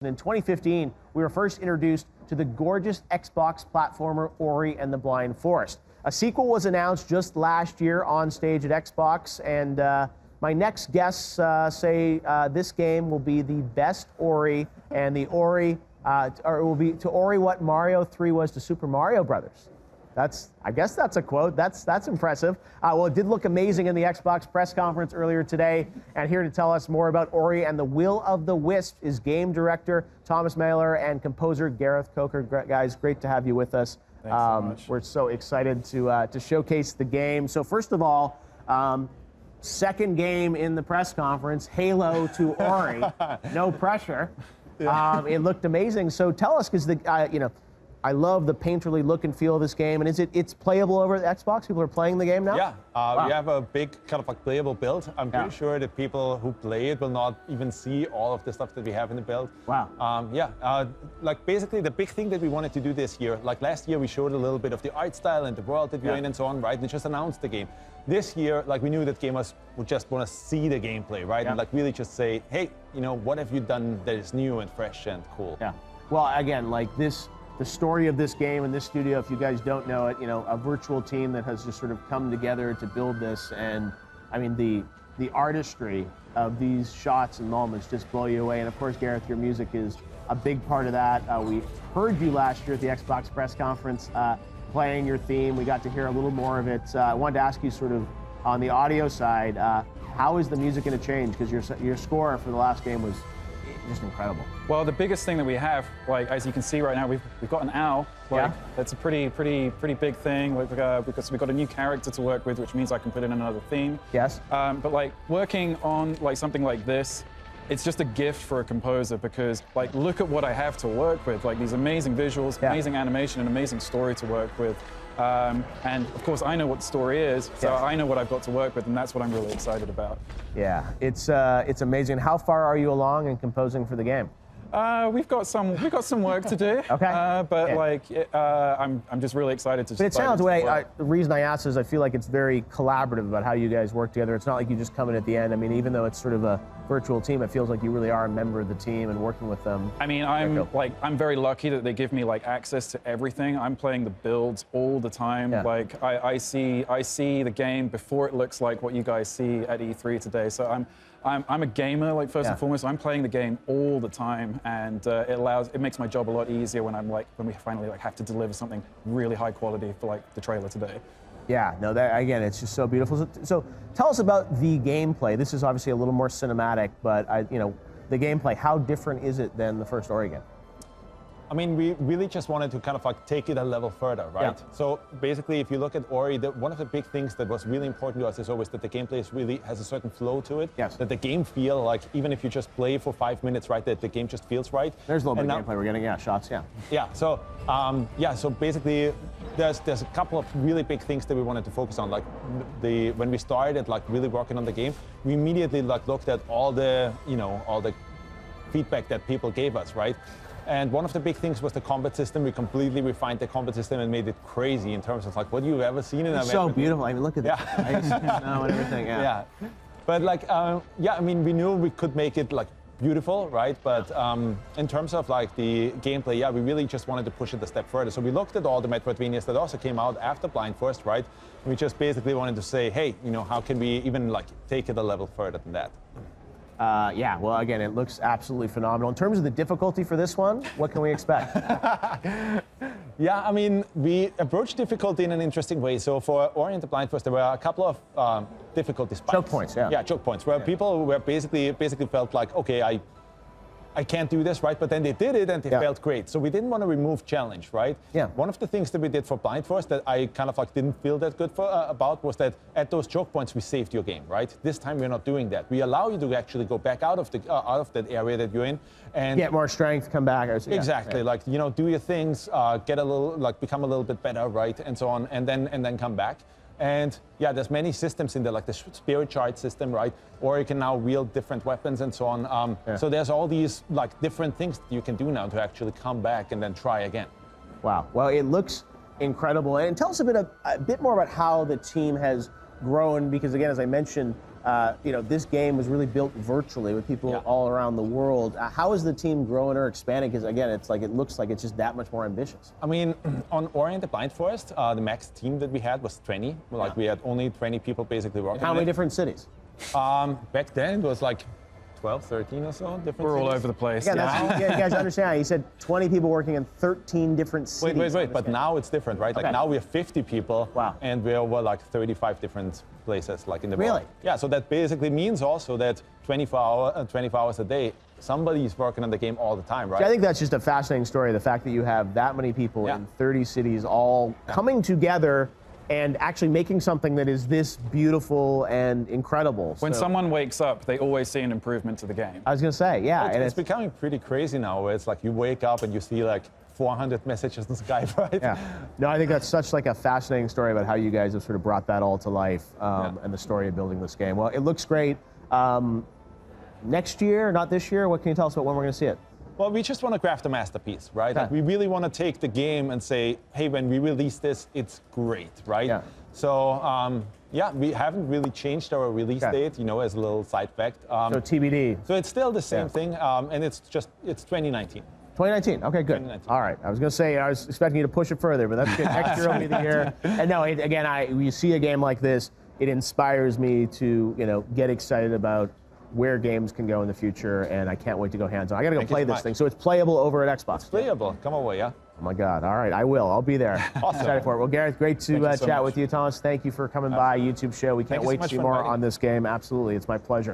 In 2015, we were first introduced to the gorgeous Xbox platformer Ori and the Blind Forest. A sequel was announced just last year on stage at Xbox, and my next guests say this game will be the best Ori, and the Ori, or it will be to Ori what Mario 3 was to Super Mario Brothers. I guess that's a quote. That's impressive. Well, it did look amazing in the Xbox press conference earlier today. And here to tell us more about Ori and the Will of the Wisps is game director Thomas Mailer and composer Gareth Coker. Guys, great to have you with us. Thanks so much. We're so excited to showcase the game. So first of all, second game in the press conference, Halo to Ori. No pressure. Yeah. It looked amazing. So tell us, because I love the painterly look and feel of this game, and it's playable over the Xbox? People are playing the game now? Yeah, wow. We have a big kind of like playable build. I'm pretty sure that people who play it will not even see all of the stuff that we have in the build. Wow. Like basically the big thing that we wanted to do this year, like last year we showed a little bit of the art style and the world that we're in and so on, right? We just announced the game. This year, like we knew that gamers would just want to see the gameplay, right? And like really just say, hey, what have you done that is new and fresh and cool? Yeah. Well, again, like the story of this game in this studio, if you guys don't know it, a virtual team that has just sort of come together to build this. And I mean, the artistry of these shots and moments just blow you away. And of course, Gareth, your music is a big part of that. We heard you last year at the Xbox press conference playing your theme. We got to hear a little more of it. I wanted to ask you sort of on the audio side, how is the music going to change? Because your score for the last game was just incredible. Well, the biggest thing that we have, like as you can see right now, we've got an owl. Like, that's a pretty big thing. Because we've got a new character to work with, which means I can put in another theme. Yes. But like working on like something like this, it's just a gift for a composer, because like look at what I have to work with, like these amazing visuals, amazing animation, and amazing story to work with. And of course, I know what the story is, so I know what I've got to work with, and that's what I'm really excited about. Yeah, it's amazing. How far are you along in composing for the game? We've got some work to do. Okay. But I'm just really excited to. But it sounds the reason I asked is I feel like it's very collaborative about how you guys work together. It's not like you just come in at the end. I mean, even though it's sort of a virtual team, it feels like you really are a member of the team and working with them. I mean, I'm very lucky that they give me like access to everything. I'm playing the builds all the time. Yeah. Like I see the game before it looks like what you guys see at E3 today. So I'm a gamer, like first and foremost. I'm playing the game all the time, and it makes my job a lot easier when we finally have to deliver something really high quality for like the trailer today. Yeah, no, again, it's just so beautiful. So tell us about the gameplay. This is obviously a little more cinematic, but the gameplay, how different is it than the first Ori game? I mean, we really just wanted to kind of like take it a level further, right? Yeah. So basically, if you look at Ori, one of the big things that was really important to us is always that the gameplay has a certain flow to it. Yes. That the game feel like, even if you just play for 5 minutes, right, that the game just feels right. There's a little bit of gameplay we're getting, shots, Yeah, so so basically, there's a couple of really big things that we wanted to focus on. Like when we started like really working on the game, we immediately like looked at all the feedback that people gave us, right? And one of the big things was the combat system. We completely refined the combat system and made it crazy in terms of like what you've ever seen in a. It's so beautiful. I mean, look at that. And everything. Yeah. But like, I mean, we knew we could make it like beautiful, right? But in terms of like the gameplay, we really just wanted to push it a step further. So we looked at all the Metroidvanias that also came out after Blind Forest, right? And we just basically wanted to say, hey, how can we even like take it a level further than that? Well, again, it looks absolutely phenomenal. In terms of the difficulty for this one, what can we expect? I mean, we approached difficulty in an interesting way. So for Ori and the Blind Forest, there were a couple of difficulty spikes. Choke points, Yeah, choke points, where people were basically felt like, okay, I can't do this, right? But then they did it and they felt great. So we didn't want to remove challenge, right? Yeah. One of the things that we did for Blind Forest that I kind of like didn't feel that good about was that at those choke points we saved your game, right? This time we're not doing that. We allow you to actually go back out of that area that you're in and get more strength, come back. Exactly, like do your things, get a little become a little bit better, right, and so on, and then come back. And there's many systems in there, like the spirit shard system, right? Or you can now wield different weapons and so on. So there's all these like different things that you can do now to actually come back and then try again. Wow. Well, it looks incredible. And tell us a bit more about how the team has grown, because again, as I mentioned, this game was really built virtually with people all around the world. How is the team growing or expanding? Because again, it looks like it's just that much more ambitious. I mean, on Ori and the Blind Forest, the max team that we had was 20. Like we had only 20 people basically working. How many different cities? Back then it was like 12, 13 or so different We're all cities. over the place. Yeah, you guys understand. You said 20 people working in 13 different cities. Wait. But now it's different, right? Like Okay. now we have 50 people. Wow. And we're over like 35 different places, like in the Really? world. Yeah. So that basically means also that 24 hours a day, somebody is working on the game all the time, right? I think that's just a fascinating story. The fact that you have that many people in 30 cities all coming together and actually making something that is this beautiful and incredible. When So- someone wakes up, they always see an improvement to the game. I was going to say, yeah. and It's becoming pretty crazy now. Where it's like you wake up and you see like 400 messages in Skype, right? Yeah. No, I think that's such like a fascinating story about how you guys have sort of brought that all to life and the story of building this game. Well, it looks great. Next year, not this year, what can you tell us about when we're going to see it? Well, we just want to craft a masterpiece, right? Okay. Like we really want to take the game and say, hey, when we release this, it's great, right? Yeah. So, we haven't really changed our release Okay. date, as a little side fact. So TBD. So it's still the same thing, and it's 2019. 2019. Okay, good. 2019. All right. I was going to say I was expecting you to push it further, but that's good. Next year will be the year. And no, again, you see a game like this, it inspires me to get excited about where games can go in the future, and I can't wait to go hands-on. I got to go Thank you play so this much. thing. So it's playable over at Xbox. Playable. Come away, yeah? Oh my God! All right, I will. I'll be there. Awesome. Excited for it. Well, Gareth, great to Thank you so chat much. with you. Thomas, thank you for coming by YouTube show. We can't Thank you so wait to much see for more inviting on me. this game. Absolutely, it's my pleasure.